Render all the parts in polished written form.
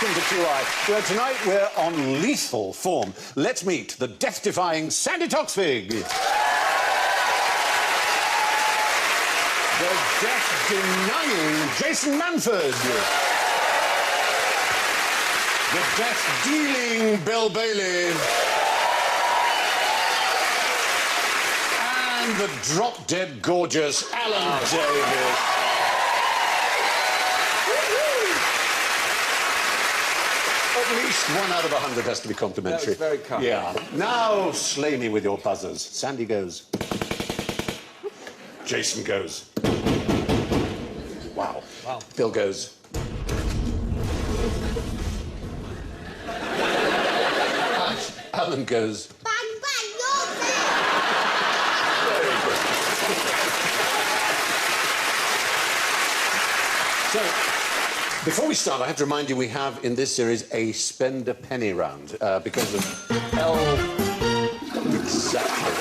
welcome to QI, where tonight we're on lethal form. Let's meet the death-defying Sandy Toksvig. The death-denying Jason Manford. The death-dealing Bill Bailey. And the drop-dead gorgeous Alan Davis. At least 1 out of 100 has to be complimentary. That's very kind. Yeah. Now slay me with your buzzers. Sandy goes. Jason goes. Wow. Wow. Bill goes. Alan goes. Bang, bang, you're there! So, before we start, I have to remind you we have in this series a spend a penny round because of L. Exactly.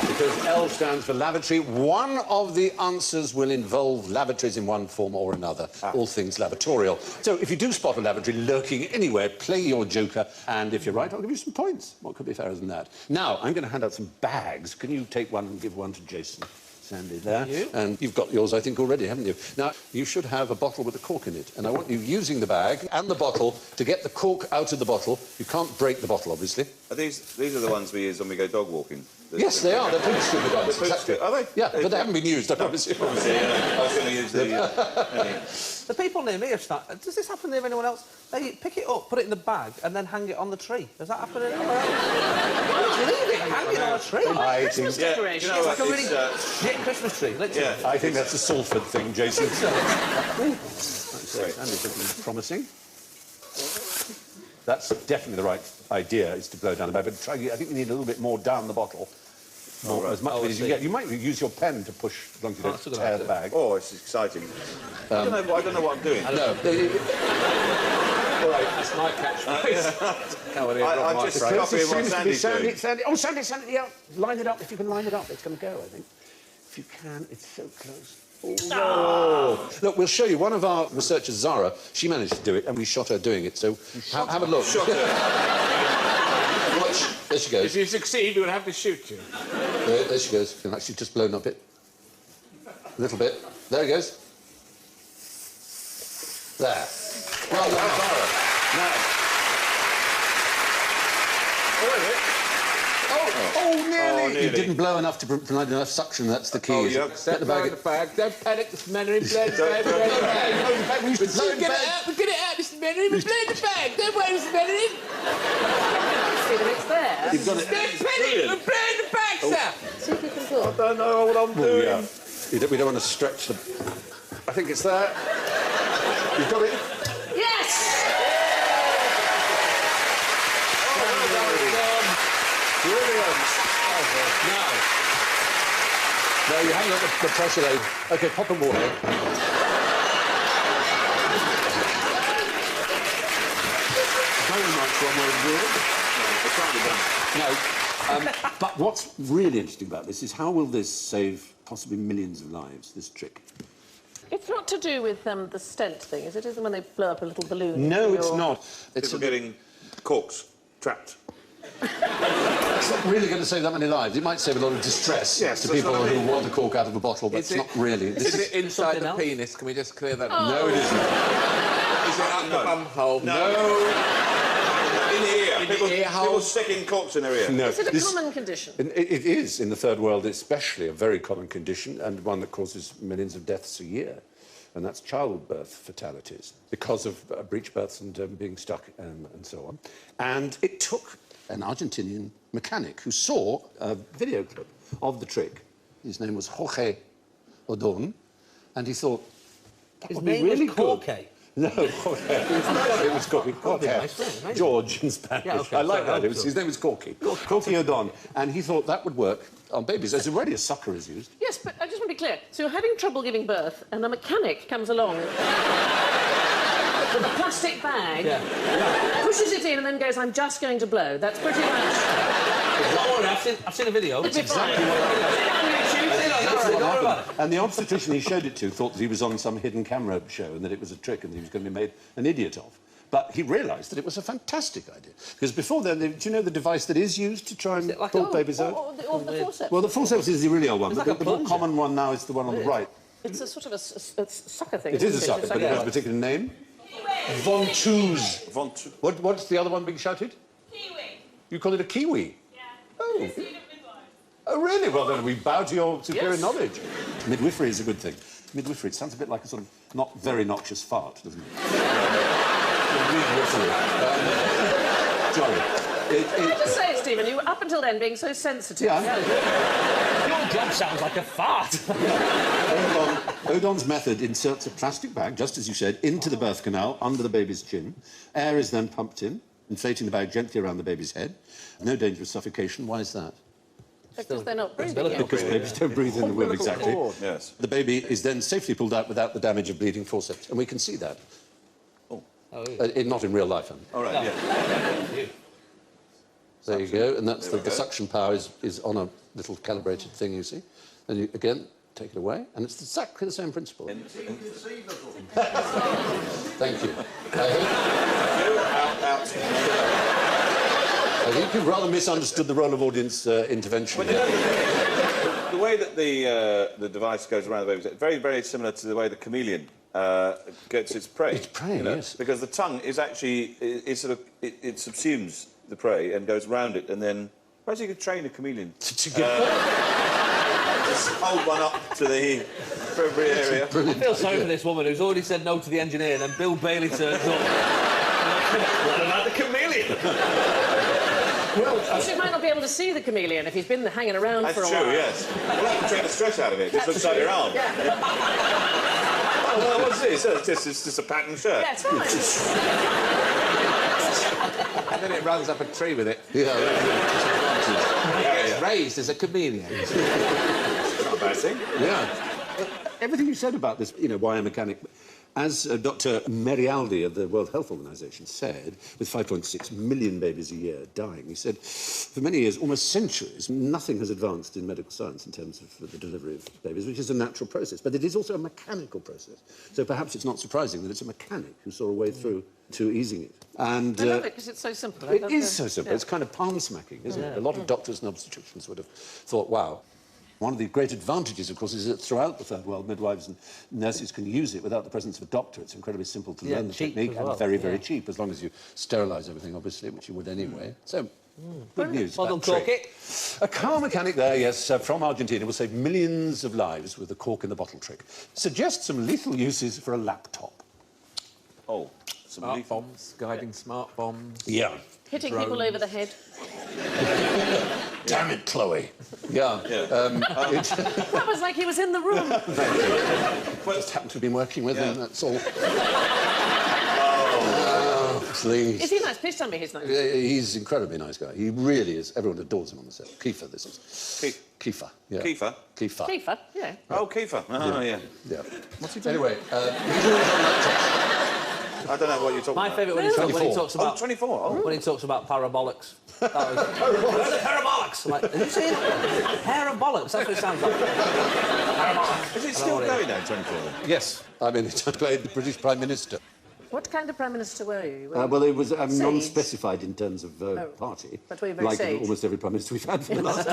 Because L stands for lavatory. One of the answers will involve lavatories in one form or another. All things lavatorial. So if you do spot a lavatory lurking anywhere, play your joker, and if you're right, I'll give you some points. What could be fairer than that? Now, I'm going to hand out some bags. Can you take one and give one to Jason? Sandy there. You? And you've got yours, I think, already, haven't you? Now, you should have a bottle with a cork in it, and I want you using the bag and the bottle to get the cork out of the bottle. You can't break the bottle, obviously. Are these are the ones we use when we go dog walking? Yes, they are. They're pretty stupid ones. Exactly. Are they? Yeah, but they haven't been used, I promise you. Obviously, yeah. I was going to use the... The people near me have started... Does this happen near anyone else? They pick it up, put it in the bag, and then hang it on the tree. Does that happen anywhere else? Leave it hanging on a tree. Christmas decoration. You know, It's like a really shit Christmas tree, literally. Yeah. I think that's a Salford thing, Jason. Great. Sandy's looking promising. That's definitely the right idea, is to blow down the bag, but try, I think you need a little bit more down the bottle. More, as much of it as you get. You might use your pen to push as long as you don't tear the bag. Oh, it's exciting. I don't know what I'm doing. No. All right, that's my catchphrase. I'm just copying what Sandy's doing. Sandy. Oh, Sandy, yeah. Line it up. If you can line it up, it's going to go, I think. If you can, it's so close. Oh. Look, we'll show you. One of our researchers, Zara, she managed to do it, and we shot her doing it, so have a look. Shot her. Watch. There she goes. If you succeed, we will have to shoot you. There she goes. And actually just blown up it. A little bit. There it goes. There. Well done, Zara. Now. Oh, nearly. You didn't blow enough to provide enough suction, that's the key. Oh, you have to get the bag. Don't panic, Mr. Mandarin. Blow in the bag. Get it out, Mr. Mandarin. Blow in the bag. Don't worry, Mr. Mandarin. It's there. You've got it. Don't panic. Blow in the bag, sir. See if you can talk. I don't know what I'm doing. Yeah. We don't want to stretch the... I think it's there. You've got it. Yes! Brilliant. Now, you haven't got the pressure aid. OK, pop and water. Very much one way to do it. No, but what's really interesting about this is how will this save possibly millions of lives, this trick? It's not to do with the stent thing, is it? Isn't when they blow up a little balloon? No, it's not. It's People getting corks trapped. It's not really going to save that many lives. It might save a lot of distress to people who want a cork out of a bottle, but it's not really. Is it inside the penis? Can we just clear that up? No, it isn't. Is it up the bum hole? No. In the ear. People People sticking corks in their ear. No. Is it a common condition? It is, in the third world especially, a very common condition, and one that causes millions of deaths a year. And that's childbirth fatalities, because of breech births and being stuck and so on. And it took an Argentinian mechanic who saw a video clip of the trick. His name was Jorge Odon, and he thought, that would be really good. No, Jorge. It was Corky. George in Spanish. Yeah, okay, I like sorry, that. His name was Corky. Corky Odon. And he thought that would work on babies. There's already a sucker is used. Yes, but I just want to be clear. So you're having trouble giving birth, and a mechanic comes along with a plastic bag, pushes it in, and then goes, I'm just going to blow. That's pretty much... I've seen a video. It's exactly what And the obstetrician he showed it to thought that he was on some hidden camera show and that it was a trick and he was going to be made an idiot of. But he realised that it was a fantastic idea. Because before then, do you know the device that is used to try and like pull babies out? Or the forceps. Well, the forceps is the really old one, but like the more common one now is the one on the right. It's a sort of a sucker thing. It is a isn't sucker, but it has a particular name. Ventouse. What's the other one being shouted? Kiwi. You call it a kiwi? Yeah. Oh. Oh, really? Well, then we bow to your superior Yes. knowledge. Midwifery is a good thing. Midwifery, it sounds a bit like a sort of not very noxious fart, doesn't it? Midwifery. Sorry. Can I just say, Stephen, you were up until then being so sensitive. Yeah. Your job sounds like a fart. Odon's method inserts a plastic bag, just as you said, into the birth canal, under the baby's chin. Air is then pumped in, inflating the bag gently around the baby's head. No danger of suffocation. Why is that? Because they're not breathing yet. Because babies don't breathe in the womb, exactly. Yes. The baby is then safely pulled out without the damage of bleeding forceps, and we can see that. Not in real life, All right, yeah. There you go, and that's the suction power is on a little calibrated thing, you see. And you, again, take it away, and it's exactly the same principle. Thank you. I think you've rather misunderstood the role of audience intervention. The way that the device goes around the baby is very, very similar to the way the chameleon gets its prey. It's prey, yes. Because the tongue is actually, it subsumes the prey and goes round it, and then, perhaps you could train a chameleon. To Just hold one up to the appropriate area. I feel sorry for this woman who's already said no to the engineer, and then Bill Bailey turns up. What about the chameleon? Well, she might not be able to see the chameleon if he's been hanging around for a while. That's true, yes. Well, you can take the stress out of it. It just looks like your arm. Yeah. Oh, well, what's this? It's just a pattern shirt. Yeah, it's fine. And then it runs up a tree with it. Yeah. It's raised as a chameleon. It's not a bad thing. Yeah. Everything you said about this, you know, why a mechanic... As Dr. Merialdi of the World Health Organization said, with 5.6 million babies a year dying, he said, for many years, almost centuries, nothing has advanced in medical science in terms of the delivery of babies, which is a natural process. But it is also a mechanical process. So perhaps it's not surprising that it's a mechanic who saw a way through to easing it. And I love it because it's so simple. it is so simple. It's kind of palm-smacking, isn't it? A lot of doctors and obstetricians would have thought, wow. One of the great advantages, of course, is that throughout the Third World, midwives and nurses can use it without the presence of a doctor. It's incredibly simple to learn the technique and very, very cheap, as long as you sterilise everything, obviously, which you would anyway. So, good news. Well done, that trick. Corky. A car mechanic there, yes, from Argentina, will save millions of lives with the cork in the bottle trick. Suggests some lethal uses for a laptop. Oh, some Smart leaf. bombs, guiding smart bombs. Yeah. Hitting people over the head. Damn it, Chloe. Yeah. That was like he was in the room. Just happened to have been working with him, that's all. Oh, please. Is he nice? Please tell me he's nice. He's an incredibly nice guy. He really is. Everyone adores him on the set. Kiefer, this is. Kiefer. Yeah. Kiefer? Kiefer. Kiefer, yeah. Oh, Kiefer. Oh, yeah. Yeah. What's he doing? Anyway, I don't know what you're talking My about. favourite when he talks about... 24. Oh. When he talks about parabolics. That was... Where are the parabolics? I'm like, have you seen parabolics? That's what it sounds like. Parabolics. Is it still going now, 24? Yes. I mean, he played the British Prime Minister. What kind of Prime Minister were you? Well, it was Sage? non-specified in terms of party. But were you very like sage? almost every Prime Minister we've had for the last...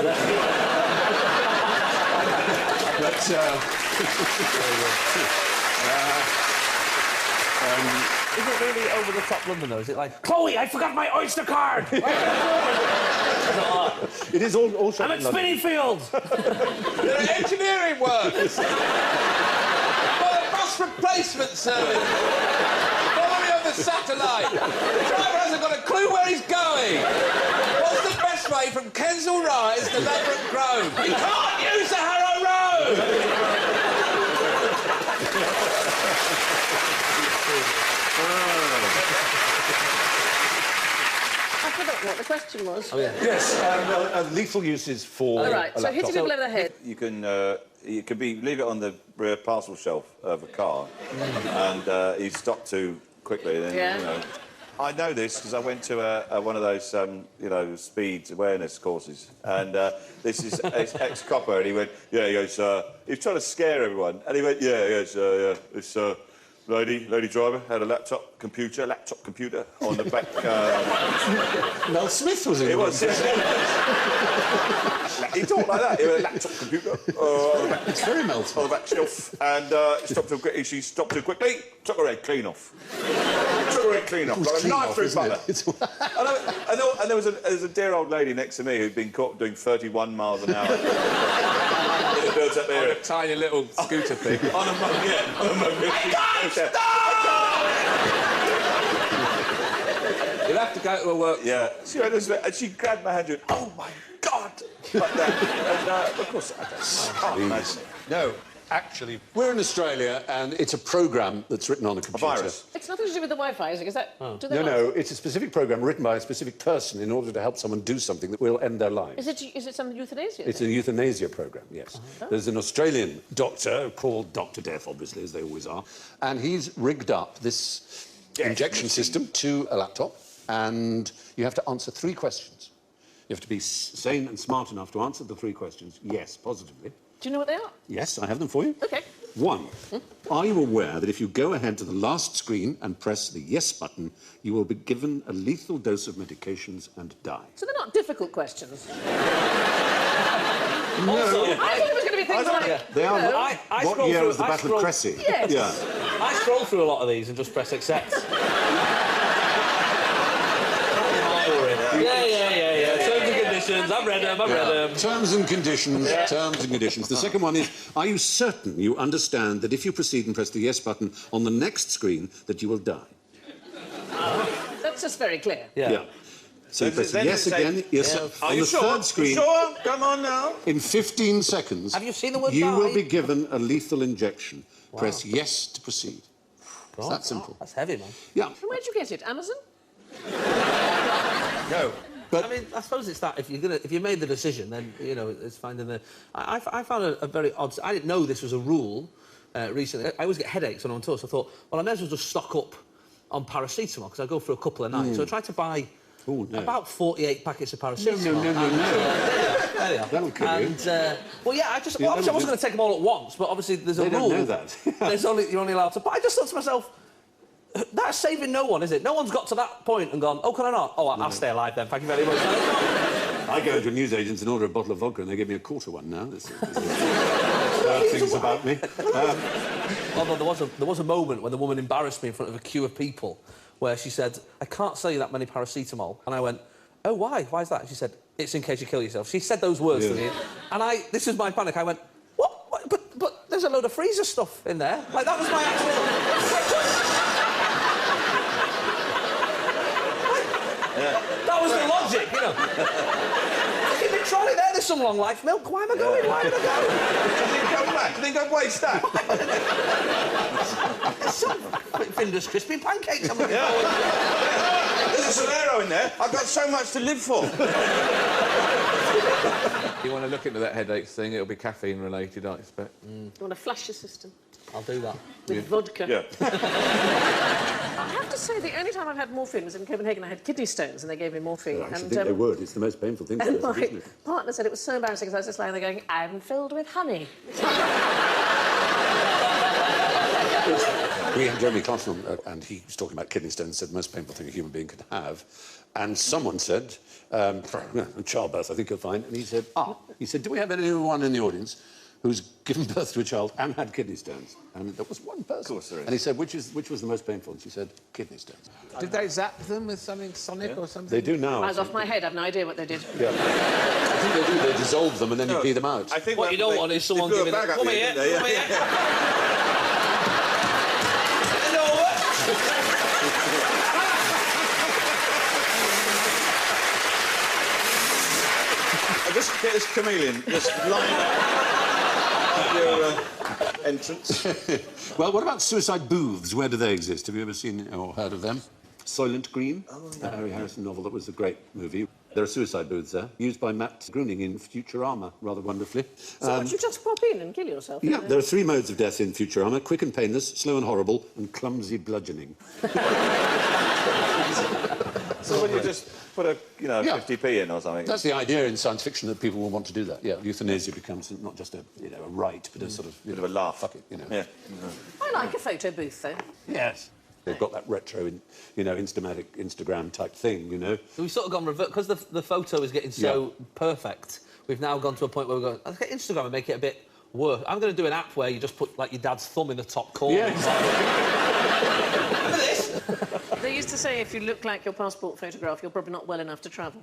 Is it really over-the-top London, though? Is it like, Chloe, I forgot my Oyster card! It is all shot I'm in at London. Spinningfield! There are engineering works. For the bus replacement service. Follow me on the satellite. The driver hasn't got a clue where he's going. What's the best way from Kensal Rise to Ladbroke Grove? You can't use the Harrow Road. I forgot what the question was. Oh, yeah. Yes, lethal uses for All right, a so hitting laptop. people over the head. You can leave it on the rear parcel shelf of a car, and you stop too quickly. Then, Yeah. you know. I know this because I went to one of those, speed awareness courses, and this is ex-copper, and he went, yeah, he goes, he was trying to scare everyone, and he went, yeah, he goes, yeah, it's Lady driver had a laptop computer on the back. Mel Smith was in It was. He talked like that. He had a laptop computer on the back. It's very Mel Smith. On the back shelf, and she stopped too quickly, took her head clean off. Took her head clean off, like a knife through butter. And there was a dear old lady next to me who'd been caught doing 31 miles an hour. In the built-up area. A tiny little scooter thing. On a mug, yeah. On a mug. You'll have to go to a work. Yeah. She went this way, and she grabbed my hand and went, "Oh my God!" Like that. And of course, I can't imagine it. No, actually, we're in Australia, and it's a program that's written on a computer. A virus. It's nothing to do with the Wi-Fi, is it? Is that... Do they not? No, it's a specific program written by a specific person in order to help someone do something that will end their lives. Is it some euthanasia? It's a euthanasia program, yes. There's an Australian doctor called Dr. Death, obviously, as they always are, and he's rigged up this injection system to a laptop, and you have to answer 3 questions. You have to be sane and smart enough to answer the 3 questions, yes, positively. Do you know what they are? Yes, I have them for you. OK. 1. Are you aware that if you go ahead to the last screen and press the yes button, you will be given a lethal dose of medications and die? So they're not difficult questions. No. I thought it was going to be things like... They are. I What scroll year through- was the I Battle scroll- of Cressy? Yes. Yeah. I scroll through a lot of these and just press accept. Yeah. Terms and conditions. I've read them. Terms and conditions. Terms and conditions. The second one is, are you certain you understand that if you proceed and press the yes button on the next screen, that you will die? That's just very clear. Yeah. So you press Then yes it's again. Yes. Are On you the sure? third screen, You sure? Come on now. in 15 seconds, Have you seen the word you die? will be given a lethal injection. Press yes to proceed. It's that simple. That's heavy, man. Yeah. From where'd you get it? Amazon? No. But I mean, I suppose it's that if you made the decision, then it's finding the. I found a very odd. I didn't know this was a rule recently. I always get headaches when I'm on tour, so I thought, well, I may as well just stock up on paracetamol because I go for a couple of nights. So I tried to buy about 48 packets of paracetamol. No. There you are. That'll kill you. And obviously I wasn't going to take them all at once, but obviously there's a They rule. don't know that. You're only allowed to. But I just thought to myself, that's saving no one, is it? No one's got to that point and gone, oh, can I not? Oh, I'll stay alive then, thank you very much. I go into a newsagent's and order a bottle of vodka and they give me a quarter one now. There's things about me. Although there was a moment when the woman embarrassed me in front of a queue of people where she said, I can't sell you that many paracetamol. And I went, oh, why? Why is that? And she said, it's in case you kill yourself. She said those words to me. And this is my panic. I went, what? But there's a load of freezer stuff in there. Like, that was my actual... That was the logic, Keep the trolley there, there's some long life milk. Why am I going? Why am I going? Do you think go back? Do you think I'd waste that? There's some Finder's crispy pancakes. I'm looking forward to. There's a Solero in there. I've got so much to live for. You want to look into that headache thing, it'll be caffeine related, I expect. You want to flush your system? I'll do that. With vodka? Yeah. I have to say, the only time I've had morphine was in Copenhagen. I had kidney stones and they gave me morphine. I actually think they would. It's the most painful thing to And do, my isn't it? partner said it was so embarrassing because I was just lying there going, I'm filled with honey. We had Jeremy Clarkson on, and he was talking about kidney stones, said the most painful thing a human being could have. And someone said, childbirth, I think you'll find. And he said, do we have anyone in the audience who's given birth to a child and had kidney stones? And there was one person. Of course there is. And he said, which was the most painful? And she said, kidney stones. Did they zap them with something sonic or something? They do now. I was off my head. I've no idea what they did. Yeah. I think they do. They dissolve them and then you pee them out. I think What you don't want is someone they blew giving a bag up Come the here, end, didn't they? come here. Just get this chameleon, just line up at your entrance. Well, what about suicide booths? Where do they exist? Have you ever seen or heard of them? Soylent Green, the Harry Harrison novel that was a great movie. There are suicide booths there, used by Matt Groening in Futurama, rather wonderfully. So would you just pop in and kill yourself? Yeah, there are 3 modes of death in Futurama: quick and painless, slow and horrible, and clumsy bludgeoning. So when you just put a, you know, 50p in or something. That's the idea in science fiction, that people will want to do that. Yeah, euthanasia becomes not just a, you know, a right, but a sort of... Bit of a laugh. Fuck it, you know. Yeah. I like a photo booth, though. Yes. They've got that retro, you know, Instagram type thing, you know. So we've sort of gone revert because the photo is getting so perfect. We've now gone to a point where we're going, let's get Instagram and make it a bit worse. I'm going to do an app where you just put like your dad's thumb in the top corner. Yeah, exactly. Look at this. They used to say if you look like your passport photograph, you're probably not well enough to travel.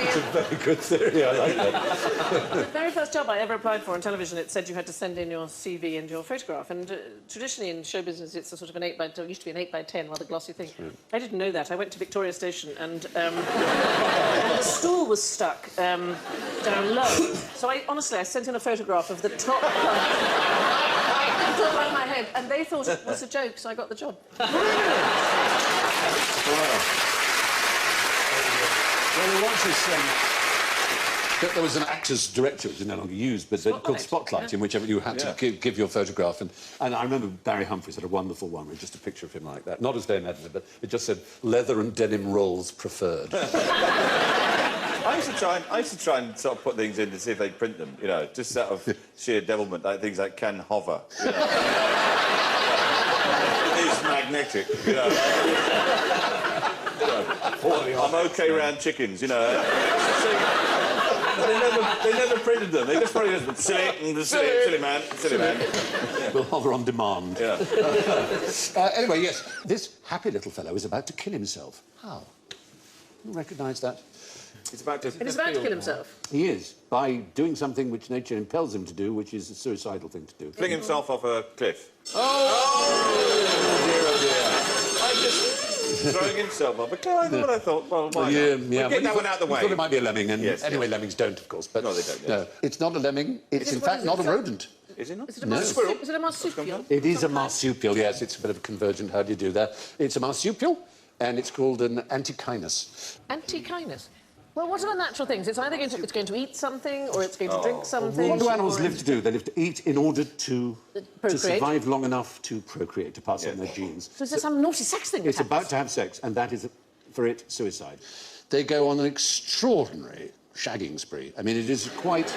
It's a very good theory, I like that. The very first job I ever applied for on television, it said you had to send in your CV and your photograph. And traditionally in show business, it's a sort of an 8x10, it used to be an 8x10, rather glossy thing. I didn't know that. I went to Victoria Station and the stool was stuck down low. So honestly, I sent in a photograph of the top part around my head, and they thought it was a joke, so I got the job. Well, there was this... there was an actor's director, which is no longer used, but called Spotlight, in which you had to give your photograph. And I remember Barry Humphries had a wonderful one with just a picture of him like that. Not as Dame Editor, but it just said, leather and denim rolls preferred. I used to try and sort of put things in to see if they'd print them, you know, just sort of sheer devilment, like things like can hover. You know. It's magnetic, you know. I'm OK round chickens, you know. They never printed them. They just probably just silly man. We'll hover on demand. Yeah. Anyway, yes, this happy little fellow is about to kill himself. How? You recognise that? He's about to... And he's about to kill himself. He is, by doing something which nature impels him to do, which is a suicidal thing to do. Fling himself off a cliff. Oh, dear. I just... throwing himself off a cliff. I thought, well, why not? Yeah, get that one out of the way. We thought it might be a lemming, and anyway, lemmings don't, of course. But no, they don't. No, it's not a lemming. It's, in fact, not a rodent. Is it not? Is it a marsupial? Is it a marsupial? It is a marsupial, yes. It's a bit of a convergent. How do you do that? It's a marsupial, and it's called an antechinus. Antechinus? Well, what are the natural things? It's either going to eat something, or it's going to drink something. What do animals live to do? They live to eat in order to survive long enough to procreate, to pass on their genes. So is there some naughty sex thing? It's about to have sex, and that is, for it, suicide. They go on an extraordinary shagging spree. I mean, it is quite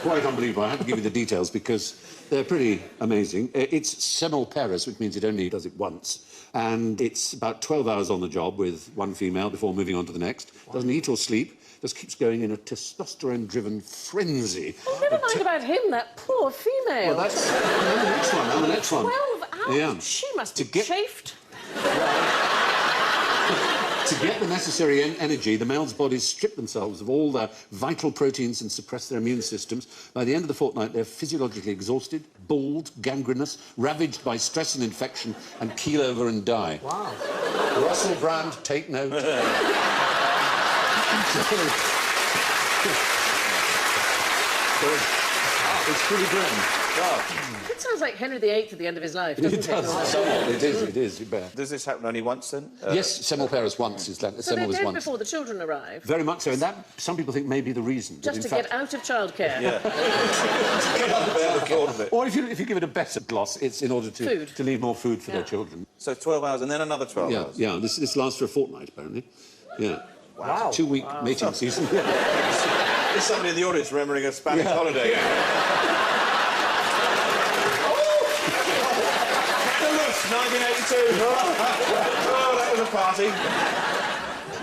unbelievable. I have to give you the details because they're pretty amazing. It's semmelparous, which means it only does it once. And it's about 12 hours on the job with one female before moving on to the next. Doesn't eat or sleep. Just keeps going in a testosterone-driven frenzy. Oh, never mind about him, that poor female. Well, that's the next one. And the next one. 12 hours? Yeah. She must be chafed. To get the necessary energy, the male's bodies strip themselves of all their vital proteins and suppress their immune systems. By the end of the fortnight, they're physiologically exhausted, bald, gangrenous, ravaged by stress and infection, and keel over and die. Wow. Russell Brand, take note. It's pretty grim. It sounds like Henry VIII at the end of his life, doesn't it? It is, you bet. Does this happen only once, then? Yes, semmelparous once. So they're dead before the children arrive? Very much so, and that, some people think, may be the reason. Just to get out of childcare? Yeah. Or if you give it a better gloss, it's in order to leave more food for their children. So 12 hours and then another 12 hours? Yeah, this lasts for a fortnight, apparently. Yeah. Wow. 2-week mating season. There's somebody in the audience remembering a Spanish holiday. Look, 1982. Oh, that was a party.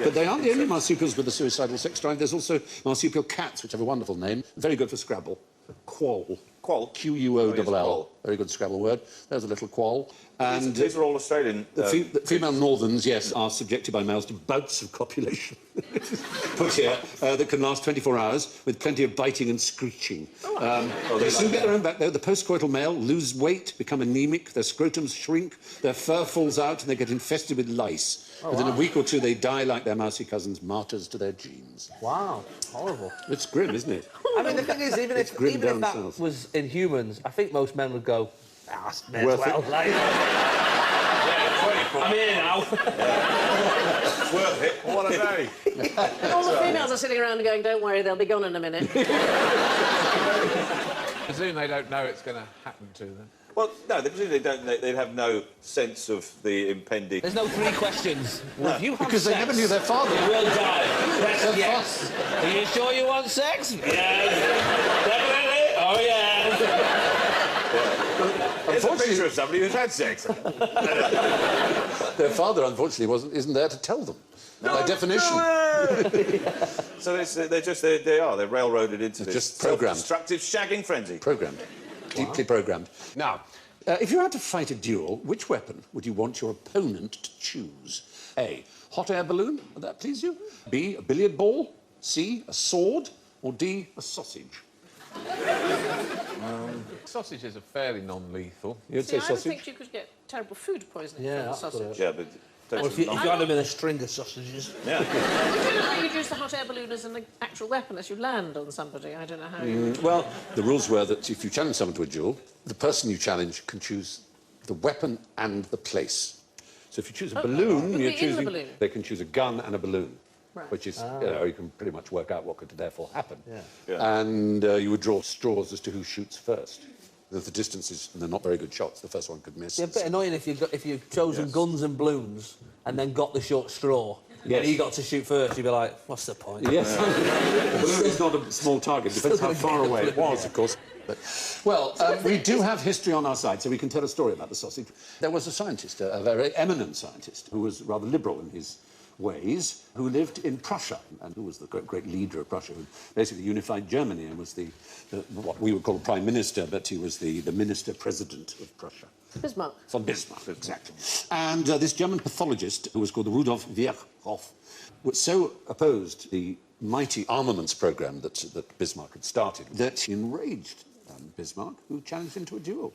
But they aren't the only marsupials with a suicidal sex drive. There's also marsupial cats, which have a wonderful name. Very good for Scrabble. Quoll. Quoll? Q-U-O-L-L. Very good Scrabble word. There's a little quoll. And these are all Australian... The female northerns, yes, are subjected by males to bouts of copulation. Put here, that can last 24 hours, with plenty of biting and screeching. They soon get their own back, though. The postcoital male lose weight, become anemic, their scrotums shrink, their fur falls out, and they get infested with lice. Within a week or two, they die like their mousy cousins, martyrs to their genes. Wow, horrible. It's grim, isn't it? I mean, the thing is, even if that was in humans, I think most men would go, worth it. Like, I'm here now. It's worth it. What a day. All the females are sitting around and going, don't worry, they'll be gone in a minute. presume they don't know it's going to happen to them. Well, no, they don't. They'd have no sense of the impending. There's no three questions. Well, if you have Because they sex, never knew their father. you will die. Yes. Are you sure you want sex? Yes. Definitely. Oh, yeah. Here's a picture of somebody who's had sex. Their father, unfortunately, isn't there to tell them. By definition. So they're railroaded into this just programmed. self-destructive shagging frenzy. Programmed. Deeply programmed. Now, if you had to fight a duel, which weapon would you want your opponent to choose? A, hot air balloon, would that please you? B, a billiard ball? C, a sword? Or D, a sausage? Sausages are fairly non-lethal. You'd See, say I sausage? think you could get terrible food poisoning Yeah, from that's sausage. Yeah, but Or if you had them in a string of sausages. yeah. I don't know how you'd use the hot air balloon as an actual weapon as you land on somebody. I don't know how you... Well, the rules were that if you challenge someone to a duel, the person you challenge can choose the weapon and the place. So if you choose a balloon, Would you're be in the choosing... balloon? They can choose a gun and a balloon. Right. Which is, you know, you can pretty much work out what could therefore happen. Yeah. And you would draw straws as to who shoots first. The distances, and they're not very good shots. The first one could miss. It's a bit annoying if you've chosen guns and balloons and then got the short straw. Yes. And he got to shoot first, you'd be like, what's the point? Yes. The balloon is not a small target. Depends how far away it was, of course. But, well, we do have history on our side, so we can tell a story about the sausage. There was a scientist, a very eminent scientist, who was rather liberal in his ways, who lived in Prussia, and who was the great leader of Prussia, who basically unified Germany and was what we would call prime minister, but he was the minister-president of Prussia. Bismarck. Von Bismarck, exactly. And this German pathologist, who was called Rudolf Virchow, so opposed the mighty armaments program that Bismarck had started that he enraged Bismarck, who challenged him to a duel.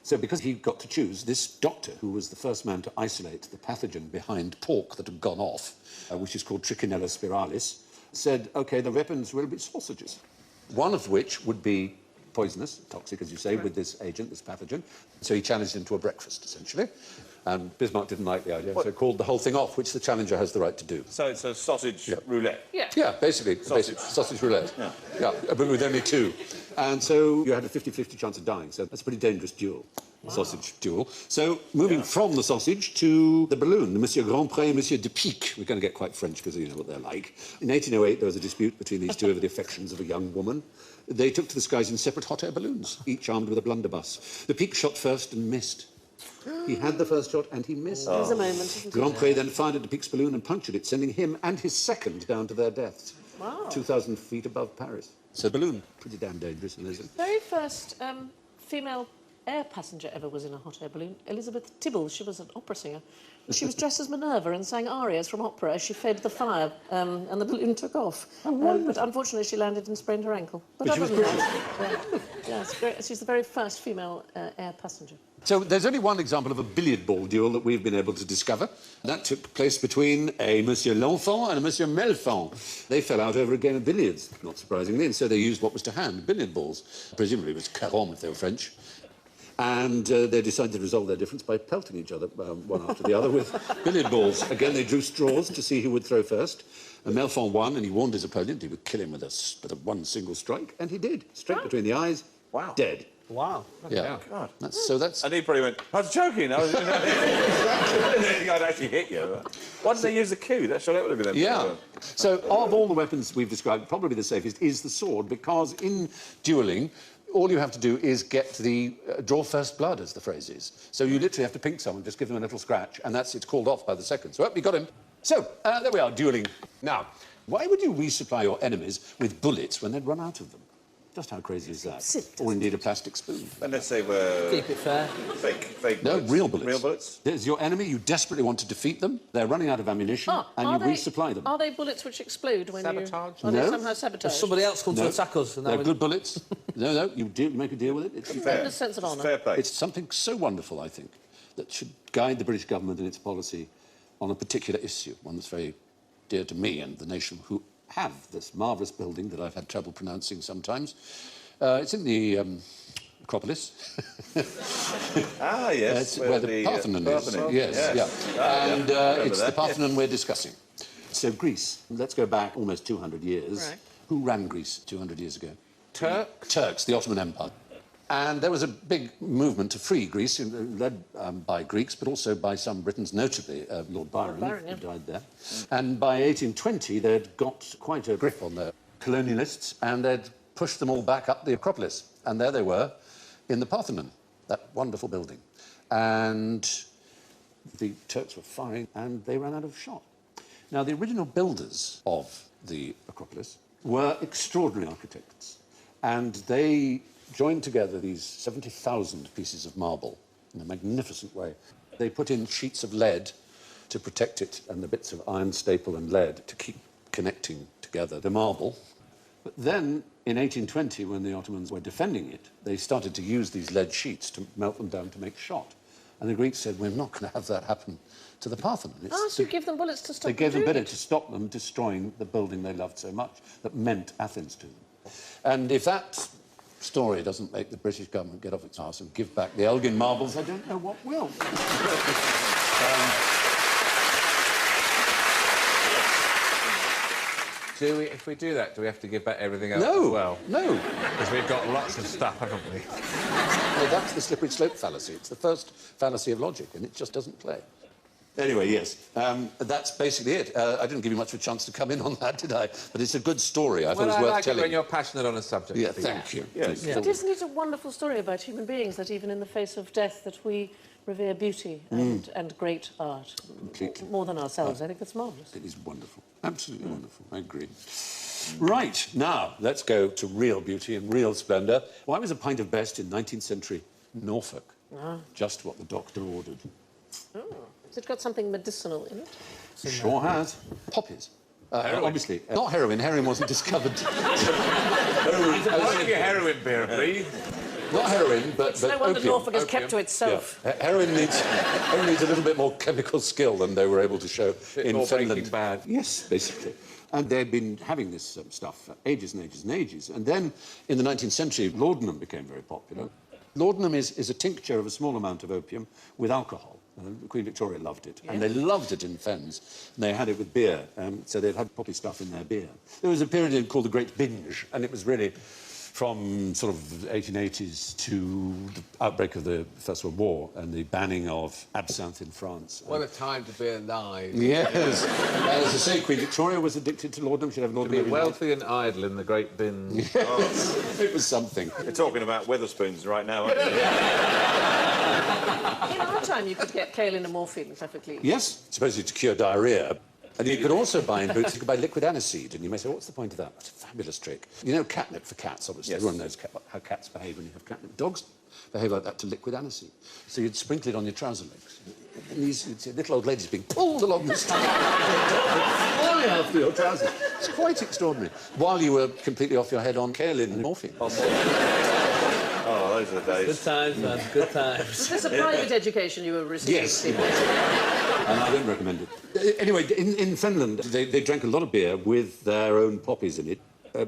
So because he got to choose, this doctor, who was the first man to isolate the pathogen behind pork that had gone off, which is called Trichinella spiralis, said, OK, the weapons will be sausages, one of which would be poisonous, toxic, as you say, with this agent, this pathogen. So he challenged him to a breakfast, essentially. And Bismarck didn't like the idea, so called the whole thing off, which the challenger has the right to do. So it's a sausage roulette. Yeah. Yeah, basically. Sausage roulette. Yeah, but with only two. And so you had a 50-50 chance of dying, so that's a pretty dangerous duel. Sausage duel. So, moving from the sausage to the balloon, the Monsieur Grandpré and Monsieur de Pique. We're going to get quite French because you know what they're like. In 1808, there was a dispute between these two over the affections of a young woman. They took to the skies in separate hot air balloons, each armed with a blunderbuss. The Pique shot first and missed. He had the first shot and he missed. There's a moment, isn't it? Grandpré then fired at de Pique's balloon and punctured it, sending him and his second down to their deaths. Wow. 2,000 feet above Paris. So balloon, pretty damn dangerous, isn't it? Very first female air passenger ever was in a hot air balloon. Elizabeth Tibbles, she was an opera singer. She was dressed as Minerva and sang arias from opera as she fed the fire, and the balloon took off. But unfortunately, she landed and sprained her ankle. But she was other than that, yeah, it's great. She's the very first female air passenger. So there's only one example of a billiard ball duel that we've been able to discover. That took place between a Monsieur L'Enfant and a Monsieur Melfant. They fell out over a game of billiards, not surprisingly, and so they used what was to hand, billiard balls. Presumably it was carom if they were French. And they decided to resolve their difference by pelting each other, one after the other, with billiard balls. Again, they drew straws to see who would throw first. And Melfant won, and he warned his opponent he would kill him with a one single strike, and he did. Straight between the eyes, dead. Wow. Yeah. God. That's... And he probably went, I was joking. I'd actually hit you. Why did they use the cue? That would have been... Yeah. So of all the weapons we've described, probably the safest is the sword, because in duelling, all you have to do is get the draw first blood, as the phrase is. So you literally have to pink someone, just give them a little scratch, and it's called off by the second. So, we got him. So, there we are, duelling. Now, why would you resupply your enemies with bullets when they'd run out of them? Just how crazy is that? Or indeed a plastic spoon. Unless they were... Keep it fair. Fake No, bullets. real bullets. Real bullets? There's your enemy, you desperately want to defeat them, they're running out of ammunition, and you resupply them. Are they bullets which explode when Sabotage? Are they No. somehow sabotaged? Somebody else come to attack us. And They're good bullets. No, you make a deal with it. It's Fair. In a sense of honour. Fair play. It's something so wonderful, I think, that should guide the British government in its policy on a particular issue, one that's very dear to me and the nation, who have this marvellous building that I've had trouble pronouncing sometimes. It's in the Acropolis. Yes. It's where the Parthenon is. Yes. And it's the Parthenon we're discussing. So Greece, let's go back almost 200 years. Right. Who ran Greece 200 years ago? Turks? Turks, the Ottoman Empire. And there was a big movement to free Greece, led by Greeks, but also by some Britons, notably Lord Byron, who died there. And by 1820, they'd got quite a grip on the colonialists, and they'd pushed them all back up the Acropolis. And there they were, in the Parthenon, that wonderful building. And the Turks were firing, and they ran out of shot. Now, the original builders of the Acropolis were extraordinary architects, and they joined together these 70,000 pieces of marble in a magnificent way. They put in sheets of lead to protect it and the bits of iron staple and lead to keep connecting together the marble. But then, in 1820, when the Ottomans were defending it, they started to use these lead sheets to melt them down to make shot. And the Greeks said, we're not going to have that happen to the Parthenon. So you give them bullets to stop them They gave them doing bullets to stop them destroying the building they loved so much, that meant Athens to them. And if that story doesn't make the British government get off its arse and give back the Elgin marbles, I don't know what will. If we do that, do we have to give back everything else No, as well? no. Because we've got lots of stuff, haven't we? Well, that's the slippery slope fallacy. It's the first fallacy of logic, and it just doesn't play. Anyway, yes, that's basically it. I didn't give you much of a chance to come in on that, did I? But it's a good story. I thought it was worth like telling. it when you're passionate on a subject. Yeah, thank you. Yes. But isn't it a wonderful story about human beings, that even in the face of death, that we revere beauty and great art? Completely. More than ourselves. I think it's marvellous. It is wonderful. Absolutely wonderful. I agree. Right, now, let's go to real beauty and real splendour. Why was a pint of best in 19th century Norfolk? Just what the doctor ordered. Has it got something medicinal in it? Sure has. Poppies. Obviously. Not heroin. Heroin wasn't discovered. I'll give you heroin beer, please. Not heroin, but No wonder opium. Norfolk is kept to itself. Yeah. Heroin needs a little bit more chemical skill than they were able to show in more Finland. Breaking Bad. Yes, basically. And they'd been having this stuff for ages and ages and ages. And then, in the 19th century, laudanum became very popular. Laudanum is a tincture of a small amount of opium with alcohol. Queen Victoria loved it, and they loved it in Fens. And they had it with beer, so they'd had poppy stuff in their beer. There was a period called the Great Binge, and it was really from sort of 1880s to the outbreak of the First World War and the banning of absinthe in France. What a time to be alive. Yes. As I say, Queen Victoria was addicted to laudanum. She'd have laudanum To be every night. wealthy and idle in the great bin. Yes. It was something. We're talking about Wetherspoons right now, aren't we? In our time, you could get kaolin and morphine perfectly. Yes, supposedly to cure diarrhea. And you could also buy in boots, you could buy liquid aniseed, and you may say, what's the point of that? That's a fabulous trick. You know catnip for cats, obviously. Yes. Everyone knows how cats behave when you have catnip. Dogs behave like that to liquid aniseed. So you'd sprinkle it on your trouser legs. And you'd see little old ladies being pulled along the street. Flying after your trousers. It's quite extraordinary. While you were completely off your head on kaolin and morphine. Oh, those are the days. Good times, man. Good times. Was this a private education you were receiving? Yes, it was. And I don't recommend it. Anyway, in Finland, they drank a lot of beer with their own poppies in it.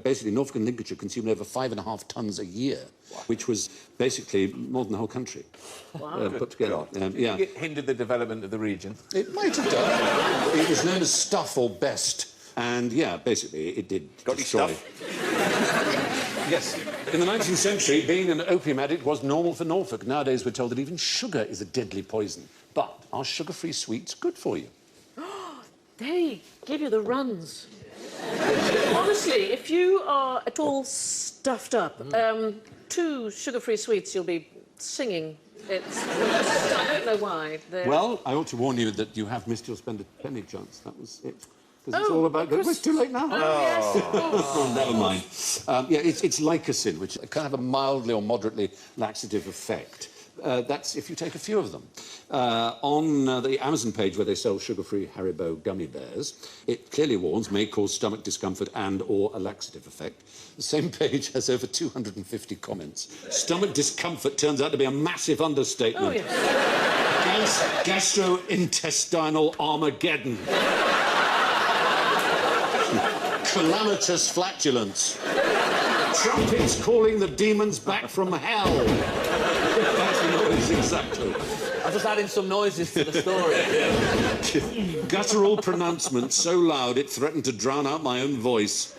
Basically, Norfolk and Lincolnshire consumed over 5.5 tons a year, which was basically more than the whole country put together. Yeah. It hindered the development of the region. It might have done. It was known as stuff or best. And, yeah, basically, it did Got destroy. stuff? Yes. In the 19th century, being an opium addict was normal for Norfolk. Nowadays, we're told that even sugar is a deadly poison. But are sugar-free sweets good for you? They give you the runs. Honestly, if you are at all stuffed up, 2 sugar-free sweets, you'll be singing. I don't know why. Well, I ought to warn you that you have missed your spend a penny chance. That was it. Because it's all about... It's too late now. Yes. Oh, never mind. Yeah, it's lycosin, which kind of have a mildly or moderately laxative effect. That's if you take a few of them. On the Amazon page where they sell sugar-free Haribo gummy bears, it clearly warns may cause stomach discomfort and or a laxative effect. The same page has over 250 comments. Stomach discomfort turns out to be a massive understatement. Oh, yes. Gastrointestinal Armageddon. Calamitous flatulence. Trumpets calling the demons back from hell. That's the noise, exactly. I'm just adding some noises to the story. Guttural pronouncement so loud it threatened to drown out my own voice.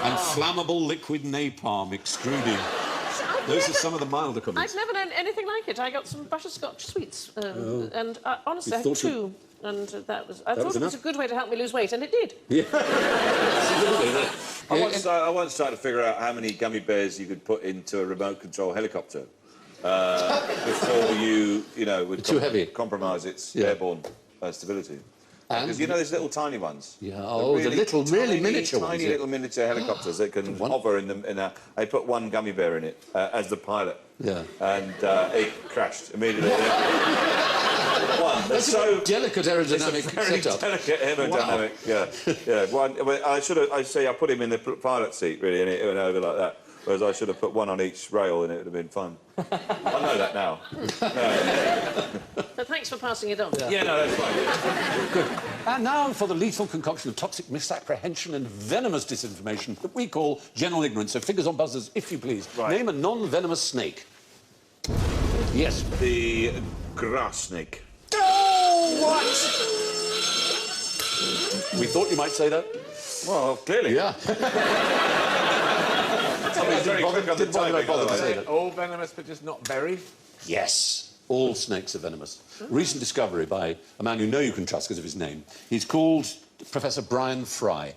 And flammable liquid napalm extruding. I Those are some of the milder comments. I've never known anything like it. I got some butterscotch sweets, and honestly, I You had thought 2, and that was. I thought was it was enough? a good way to help me lose weight, and it did. Yeah. Absolutely. I once tried to figure out how many gummy bears you could put into a remote control helicopter before you know, would Too heavy. compromise its Yeah. airborne stability. And- Because you know there's little tiny ones. Yeah, the little, really miniature ones. Tiny Yeah. little miniature helicopters that can hover in a. They put one gummy bear in it as the pilot. Yeah. And it crashed immediately. One. They're That's so a delicate aerodynamic it's a very setup. delicate aerodynamic. Yeah. One. Well, I put him in the pilot seat really, and it went over like that. Whereas I should have put one on each rail, and it would have been fun. I know that now. But thanks for passing it on. Yeah, no, that's fine. Good. And now for the lethal concoction of toxic misapprehension and venomous disinformation that we call general ignorance. So figures on buzzers, if you please. Right. Name a non-venomous snake. Yes. The grass snake. Oh, what? We thought you might say that. Well, clearly. Yeah. Very quick on the timing, by the way. All venomous, but just not very. Yes. All snakes are venomous. Recent discovery by a man you know you can trust because of his name. He's called Professor Brian Fry.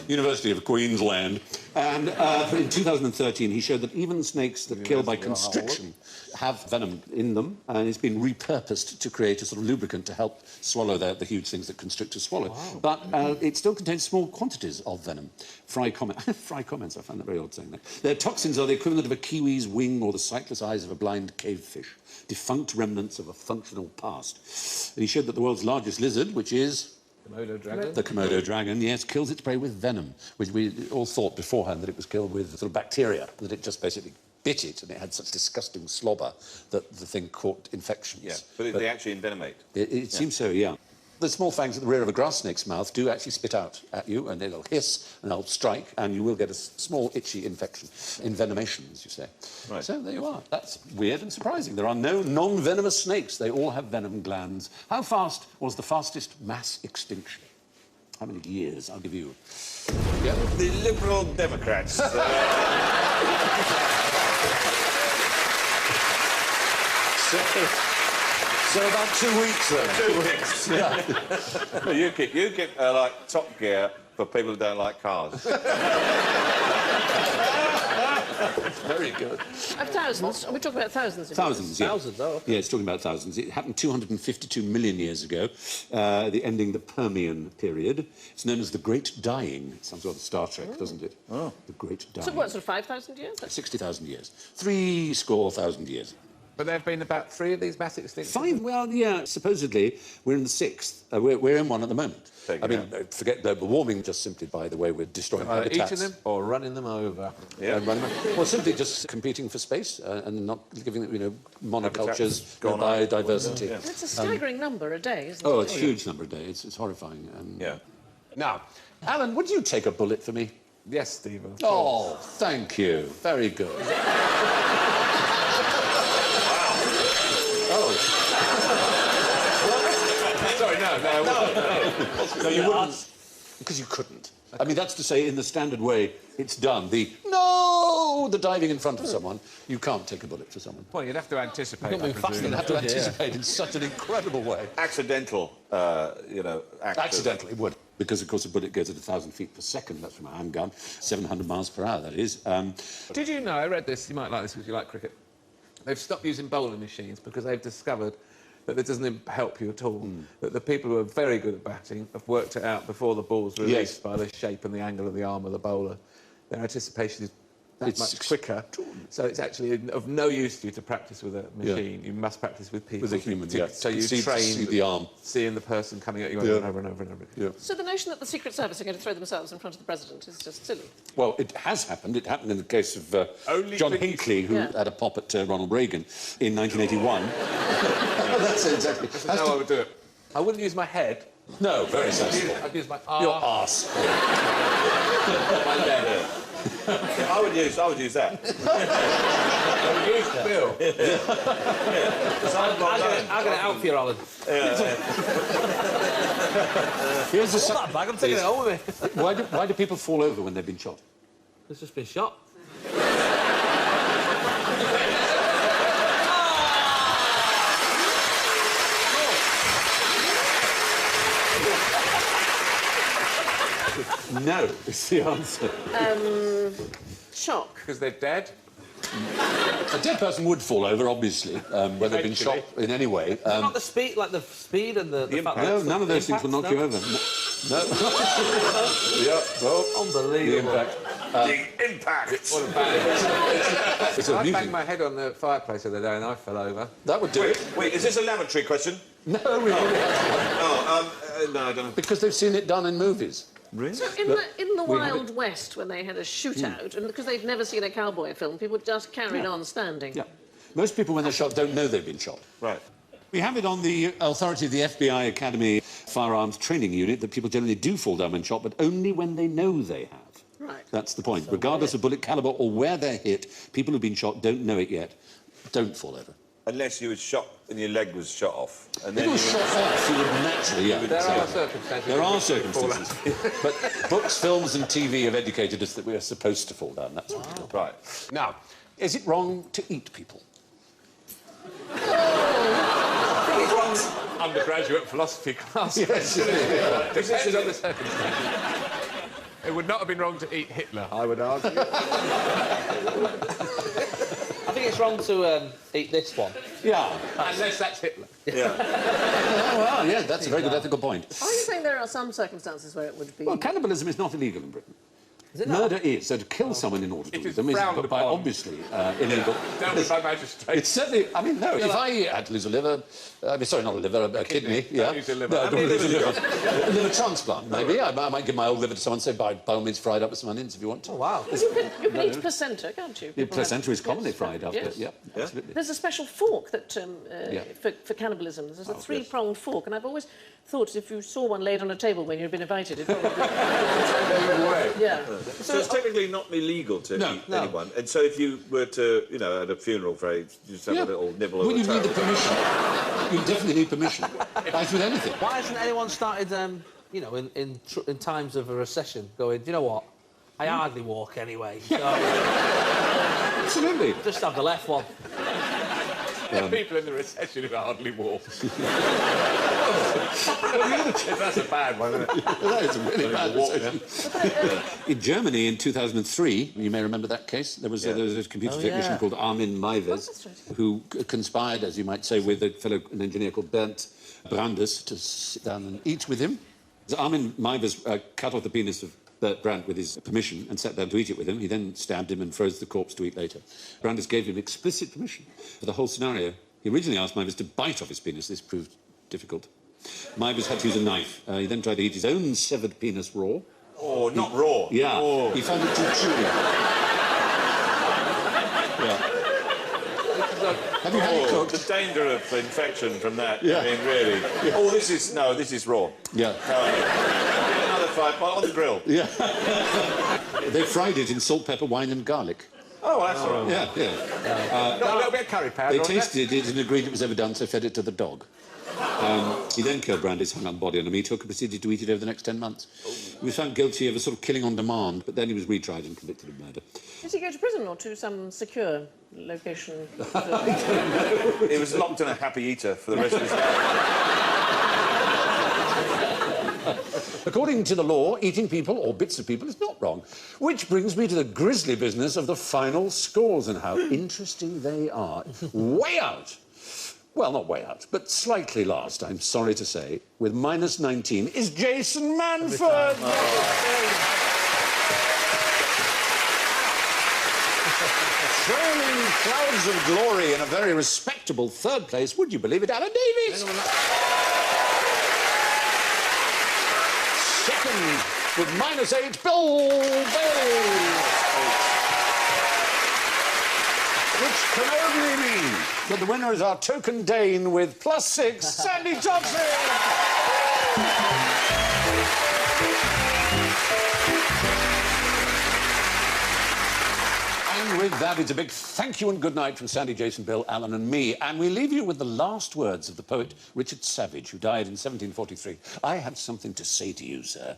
University of Queensland. And in 2013, he showed that even snakes that kill by constriction have venom in them, and it's been repurposed to create a sort of lubricant to help swallow the huge things that constrictors swallow. Wow. But it still contains small quantities of venom. Fry comments, I find that very odd saying that. Their toxins are the equivalent of a kiwi's wing or the sightless eyes of a blind cavefish, defunct remnants of a functional past. And he showed that the world's largest lizard, which is... Komodo dragon. The Komodo dragon, yes, kills its prey with venom, which we all thought beforehand that it was killed with sort of bacteria, that it just basically bit it, and it had such disgusting slobber that the thing caught infections. Yeah, but they actually envenomate. It seems so, yeah. The small fangs at the rear of a grass snake's mouth do actually spit out at you, and they'll hiss and they'll strike, and you will get a small itchy infection, envenomation, as you say. Right. So there you are. That's weird and surprising. There are no non-venomous snakes. They all have venom glands. How fast was the fastest mass extinction? How many years? I'll give you. Yeah. The Liberal Democrats. So about 2 weeks, then. 2 weeks. Yeah. You keep like Top Gear for people who don't like cars. Very good. Of thousands? Are we talking about thousands? Thousands, yeah. Thousands, oh, okay. Yeah, it's talking about thousands. It happened 252 million years ago, ending the Permian period. It's known as the Great Dying. It sounds rather Star Trek, doesn't it? Oh. The Great Dying. So what, sort of 5,000 years? 60,000 years. 300,000 years. But there have been about 3 of these mass extinctions. 5? Well, yeah, supposedly we're in the 6th. We're in one at the moment. I mean, forget global warming just simply by the way we're destroying habitats. Eating them or running them over. Yeah. Well, simply just competing for space and not giving them, monocultures, Gone biodiversity. Yeah. It's a staggering number a day, isn't it? Oh, it's a huge number a day. It's horrifying. And, Yeah. Now, Alan, would you take a bullet for me? Yes, Stephen. Oh, thank you. Very good. Sorry, no, No, you wouldn't. Because you couldn't. I mean, that's to say, in the standard way, it's done. The diving in front of someone, you can't take a bullet for someone. Well, you'd have to anticipate. You'd have You'd have to anticipate in such an incredible way. Accidental, act. Accidentally, it would. Because, of course, a bullet goes at 1,000 feet per second. That's from a handgun. 700 miles per hour, that is. Did you know, I read this, you might like this because you like cricket, they've stopped using bowling machines because they've discovered that it doesn't help you at all. That the people who are very good at batting have worked it out before the ball's released by the shape and the angle of the arm of the bowler. Their anticipation is that much quicker. So it's actually of no use to you to practice with a machine. You must practice with people. With a human, So you train see the arm. seeing the person coming at you over and over and over and over again. Yeah. So the notion that the Secret Service are going to throw themselves in front of the President is just silly. Well, it has happened. It happened in the case of John Hinckley, who had a pop at Ronald Reagan in 1981. That's it, exactly. That's how I would do it. I wouldn't use my head. No, very sensible. I'd use my Your arse. arse. My leg. I would use that. I would use Bill. I'll get it out for you, Alan. Here's That bag, I'm taking it home with me. why do people fall over when they've been shot? It's just been shot. No, is the answer. Shock. Because they're dead? A dead person would fall over, obviously, where they've been shot in any way. Not the speed, like the speed and the fact that No, none of those things will knock you over. No. Yeah, well, Unbelievable. the impact. The impact! What a bad... It's I amusing. banged my head on the fireplace the other day and I fell over. That would do it. Wait, is this a lavatory question? No, we don't. No, I don't know. Because they've seen it done in movies. Really? So in the Wild West, when they had a shootout, and because they'd never seen a cowboy film, people just carried on standing. Yeah. Most people, when they're shot, don't know they've been shot. Right. We have it on the authority of the FBI Academy Firearms Training Unit that people generally do fall down when shot, but only when they know they have. Right. That's the point. Regardless of bullet calibre or where they're hit, people who've been shot don't know it yet. Don't fall over. Unless you were shot and your leg was shot off. And If then it was shot off, you would naturally, yeah. There are circumstances. There are in which you fall circumstances. But books, films and TV have educated us that we are supposed to fall down. That's what we do. Right. Now, is it wrong to eat people? Undergraduate philosophy class. Yes, Depends on the circumstances. It would not have been wrong to eat Hitler, I would argue. I think it's wrong to eat this one. Yeah. Unless that's Hitler. Yeah. Oh, well, yeah, that's a very good ethical point. Are you saying there are some circumstances where it would be... Well, cannibalism is not illegal in Britain. Is it not? Murder is. So to kill someone in order to It eat is them is frowned by upon. obviously illegal. Dealt with by magistrates. It's certainly... I mean, no, if I had to lose a liver... sorry, not a liver, a kidney. Don't Yeah. use a liver. No, How don't many lose a livers liver. A liver transplant, maybe. I might give my old liver to someone, say, by all means, fried up with some onions if you want to. Oh, wow. You can eat placenta, can't you? The People have- placenta is commonly Yes. fried after. Yes. Yeah, absolutely. There's a special fork that Yeah. for cannibalism. There's a three-pronged fork, and I've always thought if you saw one laid on a table when you'd been invited, it'd probably be... Yeah. So it's technically not illegal to eat anyone. And so if you were to, you know, at a funeral, you just have a little nibble Well, of you the need the tail. permission. You definitely need permission. As with anything. Why hasn't anyone started, you know, in times of a recession, going, do you know what? I hardly walk anyway, so Absolutely. just have the left one. There are people in the recession who hardly walk. That's a bad one, isn't it? That is a really bad recession. In Germany in 2003, you may remember that case, there was a computer technician called Armin Meiwes who conspired, as you might say, with an engineer called Bernd Brandes to sit down and eat with him. So Armin Meiwes cut off the penis of Bert Brandt with his permission and sat down to eat it with him. He then stabbed him and froze the corpse to eat later. Brandes gave him explicit permission for the whole scenario. He originally asked Meiwes to bite off his penis. This proved difficult. Meiwes had to use a knife. He then tried to eat his own severed penis raw. Oh, not raw. Yeah. Oh. He found it too chewy. Yeah. Have you had it cooked? The danger of infection from that. Yeah. I mean, really. Yeah. Oh, this is raw. Yeah. Another fight on the grill. Yeah. They fried it in salt, pepper, wine and garlic. Oh, well, that's all right. Yeah. Not a little bit of curry powder They on tasted it and agreed it was ever done, so fed it to the dog. He then killed Brandes, hung up the body on a meat hook and proceeded to eat it over the next 10 months. He was found guilty of a sort of killing on demand, but then he was retried and convicted of murder. Did he go to prison or to some secure location? He was locked in a happy eater for the rest of his life. According to the law, eating people or bits of people is not wrong. Which brings me to the grisly business of the final scores and how interesting they are. Way out. Well, not way out, but slightly last, I'm sorry to say, with minus 19, is Jason Manford. Trailing clouds of glory in a very respectable third place, would you believe it, Alan Davies? Second, with minus 8, Bill Bailey. Which can only mean that the winner is our token Dane with plus 6, Sandy Thompson. And with that, it's a big thank you and good night from Sandy, Jason, Bill, Alan and me. And we leave you with the last words of the poet Richard Savage, who died in 1743. I have something to say to you, sir.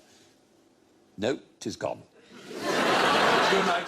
No, 'tis gone. Good night.